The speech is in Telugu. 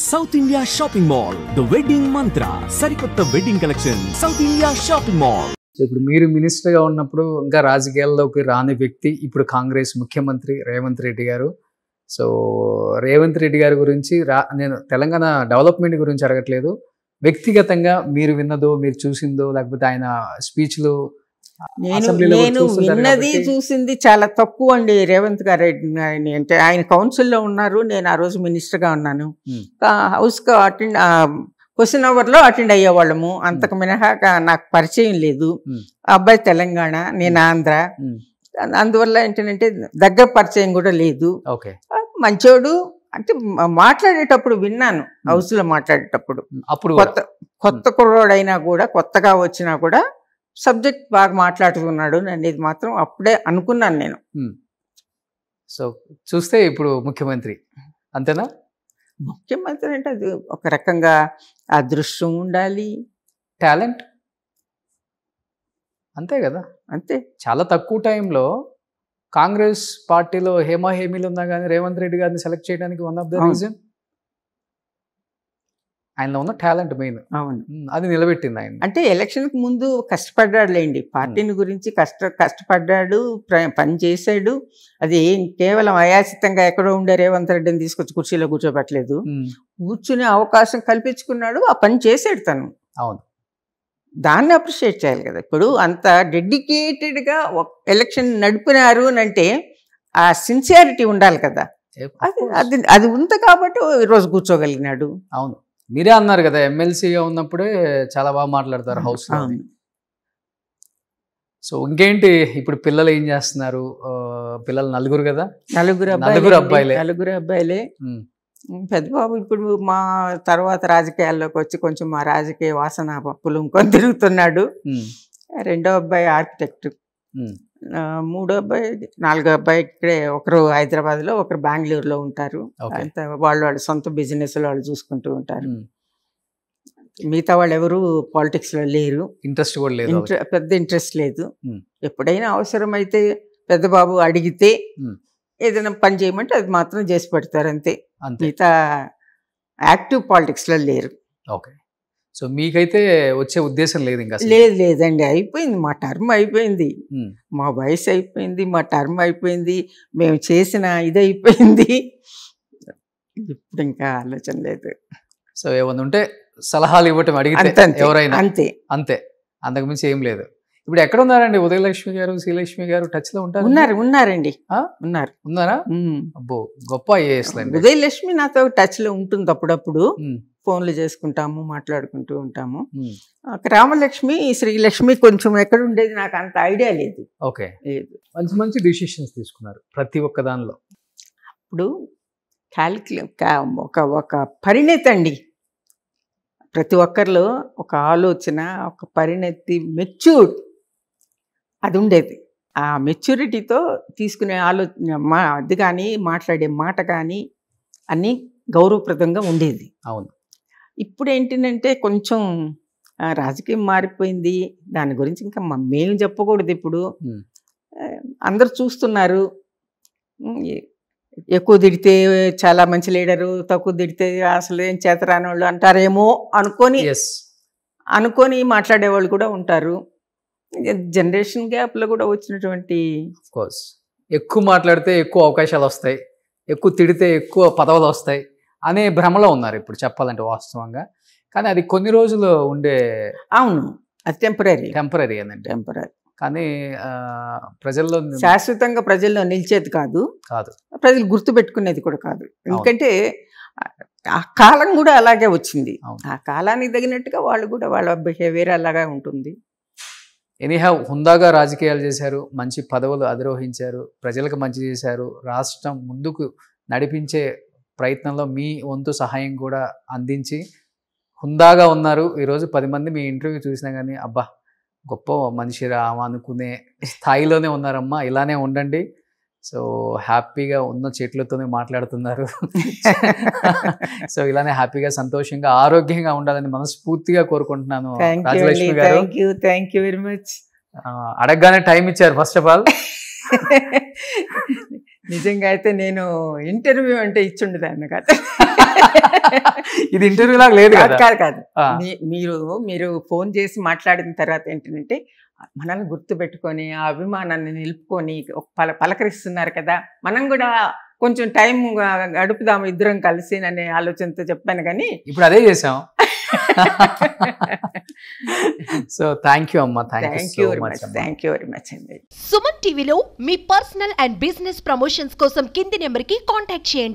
South India shopping mall the wedding మంత్ర సరికొత్త wedding collection south India shopping mall. ఇప్పుడు మీరు మినిస్టర్గా ఉన్నప్పుడు ఇంకా రాజకీయాల్లోకి రాని వ్యక్తి ఇప్పుడు కాంగ్రెస్ ముఖ్యమంత్రి రేవంత్ రెడ్డి గారు. సో రేవంత్ రెడ్డి గారి గురించి నేను తెలంగాణ డెవలప్మెంట్ గురించి అడగట్లేదు, వ్యక్తిగతంగా మీరు విన్నదో మీరు చూసిందో లేకపోతే ఆయన స్పీచ్లు నేను విన్నది చూసింది చాలా తక్కువ అండి. రేవంత్ గారెడ్డి అంటే ఆయన కౌన్సిల్లో ఉన్నారు, నేను ఆ రోజు మినిస్టర్గా ఉన్నాను. హౌస్కి క్వశ్చన్ అవర్లో అటెండ్ అయ్యేవాళ్ళము, అంతకు మినహా నాకు పరిచయం లేదు. అబ్బాయి తెలంగాణ, నేను ఆంధ్ర, అందువల్ల ఏంటంటే దగ్గర పరిచయం కూడా లేదు. మంచోడు అంటే మాట్లాడేటప్పుడు విన్నాను, హౌస్ లో మాట్లాడేటప్పుడు. అప్పుడు కొత్త కుర్రోడైనా కూడా, కొత్తగా వచ్చినా కూడా సబ్జెక్ట్ బాగా మాట్లాడుతున్నాడు అనేది మాత్రం అప్పుడే అనుకున్నాను నేను. సో చూస్తే ఇప్పుడు ముఖ్యమంత్రి అంతేనా? ముఖ్యమంత్రి అంటే అది ఒక రకంగా అదృష్టం ఉండాలి, టాలెంట్ అంతే కదా. అంతే. చాలా తక్కువ టైంలో కాంగ్రెస్ పార్టీలో హేమీలు ఉన్నా కానీ రేవంత్ రెడ్డి గారిని సెలెక్ట్ చేయడానికి వన్ ఆఫ్ ద రీజన్ ఆయనలో ఉన్న టాలెంట్ మెయిన్. అవును, అది నిలబెట్టింది ఆయన. అంటే ఎలక్షన్కి ముందు కష్టపడ్డాడులేండి, పార్టీని గురించి కష్టపడ్డాడు, పని చేశాడు. అది కేవలం అయాచితంగా ఎక్కడో ఉండే రేవంత్ రెడ్డిని తీసుకొచ్చి కుర్చీలో కూర్చోబెట్టలేదు, కూర్చునే అవకాశం కల్పించుకున్నాడు, ఆ పని చేశాడు తను. అవును, దాన్ని అప్రిషియేట్ చేయాలి కదా. ఇప్పుడు అంత డెడికేటెడ్గా ఎలక్షన్ నడిపినారు అని అంటే ఆ సిన్సియారిటీ ఉండాలి కదా. అది అది ఉంది కాబట్టి ఈరోజు కూర్చోగలిగినాడు. అవును, మీరే అన్నారు కదా ఎమ్మెల్సీగా ఉన్నప్పుడే చాలా బాగా మాట్లాడతారు హౌస్ లో. సో ఇంకేంటి ఇప్పుడు పిల్లలు ఏం చేస్తున్నారు? పిల్లలు నలుగురు కదా? నలుగురు అబ్బాయిలే. పెద్ద బాబు ఇప్పుడు మా తర్వాత రాజకీయాల్లోకి వచ్చి కొంచెం మా రాజకీయ వాసన పులుంకొని తిరుగుతున్నాడు. రెండో అబ్బాయి ఆర్కిటెక్ట్, మూడో అబ్బాయి, నాలుగో అబ్బాయి ఇక్కడే, ఒకరు హైదరాబాద్ లో, ఒకరు బెంగళూరులో ఉంటారు. వాళ్ళు సొంత బిజినెస్ వాళ్ళు చూసుకుంటూ ఉంటారు. మిగతా వాళ్ళు ఎవరు పాలిటిక్స్ లో లేరు, ఇంట్రెస్ట్ కూడా లేదు, పెద్ద ఇంట్రెస్ట్ లేదు. ఎప్పుడైనా అవసరమైతే పెద్ద బాబు అడిగితే ఏదైనా పని చేయమంటే అది మాత్రం చేసి పెడతారు, అంతే. మిగతా యాక్టివ్ పాలిటిక్స్ లో లేరు. ఓకే, సో మీకైతే వచ్చే ఉద్దేశం లేదు ఇంకా? లేదండి, అయిపోయింది, మా టర్మ్ అయిపోయింది, మా వయసు అయిపోయింది, మా టర్మ్ అయిపోయింది, మేము చేసిన ఇది అయిపోయింది, ఇప్పుడు ఇంకా ఆలోచన లేదు. సో ఏమన్నా ఉంటే సలహాలు ఇవ్వటం అడిగితే ఎవరైనా, అంతే అంతే, అంతకుమించి ఏం లేదు. ఇప్పుడు ఎక్కడ ఉన్నారండి ఉదయలక్ష్మి గారు, శ్రీలక్ష్మి గారు? టచ్ లో ఉంటారు? ఉన్నారండి. ఉన్నారా? అబ్బో, గొప్ప ఐఏఎస్. ఉదయలక్ష్మి నాతో టచ్ లో ఉంటుంది, అప్పుడప్పుడు ఫోన్లు చేసుకుంటాము, మాట్లాడుకుంటూ ఉంటాము. రామలక్ష్మి, శ్రీలక్ష్మి కొంచెం ఎక్కడ ఉండేది నాకు అంత ఐడియా లేదు. ఓకే, మంచి మంచి డిసిషన్స్ తీసుకున్నారు ప్రతి ఒక్క దానిలో. అప్పుడు ఒక పరిణతి అండి, ప్రతి ఒక్కరిలో ఒక ఆలోచన, ఒక పరిణతి, మెచ్యూర్ అది ఉండేది. ఆ మెచ్యూరిటీతో తీసుకునే ఆలోచన, అది కానీ మాట్లాడే మాట కానీ అన్నీ గౌరవప్రదంగా ఉండేది. అవును. ఇప్పుడు ఏంటంటే కొంచెం రాజకీయం మారిపోయింది, దాని గురించి ఇంకా మేము చెప్పకూడదు. ఇప్పుడు అందరు చూస్తున్నారు, ఎక్కువ తిడితే చాలా మంచి లీడరు, తక్కువ తిడితే అసలు ఏం చేతరాని వాళ్ళు అంటారేమో అనుకొని మాట్లాడేవాళ్ళు కూడా ఉంటారు. జనరేషన్ గ్యాప్లో కూడా వచ్చినటువంటి, ఎక్కువ మాట్లాడితే ఎక్కువ అవకాశాలు వస్తాయి, ఎక్కువ తిడితే ఎక్కువ పదవులు వస్తాయి అనే భ్రమలో ఉన్నారు ఇప్పుడు చెప్పాలంటే వాస్తవంగా. కానీ అది కొన్ని రోజులు ఉండే. అవును, అది టెంపరీ ఏంటంటే టెంపరీ, కానీ ప్రజల్లో శాశ్వతంగా ప్రజల్లో నిలిచేది కాదు, ప్రజలు గుర్తుపెట్టుకునేది కూడా కాదు. ఎందుకంటే ఆ కాలం కూడా అలాగే వచ్చింది, ఆ కాలానికి తగినట్టుగా వాళ్ళు కూడా వాళ్ళ బిహేవియర్ అలాగే ఉంటుంది. ఎనీహౌ హుందాగా రాజకీయాలు చేశారు, మంచి పదవులు అధిరోహించారు, ప్రజలకు మంచి చేశారు, రాష్ట్రం ముందుకు నడిపించే ప్రయత్నంలో మీ వంతు సహాయం కూడా అందించి హుందాగా ఉన్నారు. ఈరోజు 10 మంది మీ ఇంటర్వ్యూ చూసినా కానీ అబ్బా గొప్ప మనిషిరా అనుకునే స్థాయిలోనే ఉన్నారమ్మా, ఇలానే ఉండండి. సో హ్యాపీగా ఉన్న చెట్లతోనే మాట్లాడుతున్నారు. సో ఇలానే హ్యాపీగా, సంతోషంగా, ఆరోగ్యంగా ఉండాలని మనస్ఫూర్తిగా కోరుకుంటున్నాను రాజలక్ష్మి గారు. Thank you very much. అడగగానే టైం ఇచ్చారు ఫస్ట్ ఆఫ్ ఆల్. నిజంగా అయితే నేను ఇంటర్వ్యూ అంటే ఇచ్చుండేదాన్ని కదా. ఇది ఇంటర్వ్యూ లాగా లేదు కాదు కదా. కాదు కాదు ఆ. మీరు ఫోన్ చేసి మాట్లాడిన తర్వాత ఏంటంటే మనల్ని గుర్తుపెట్టుకొని ఆ అభిమానాన్ని నిలుపుకొని పలకరిస్తున్నారు కదా, మనం కూడా కొంచెం టైం గడుపుదాం ఇద్దరం కలిసి అనే ఆలోచనతో చెప్పాను కానీ ఇప్పుడు అదే చేసాం. సో థ్యాంక్ యూ అమ్మా, థ్యాంక్ యూ వెరీ మచ్ అండి. సుమన్ టీవీలో మీ పర్సనల్ అండ్ బిజినెస్ ప్రమోషన్స్ కోసం కింది నెంబర్కి కాంటాక్ట్ చేయండి.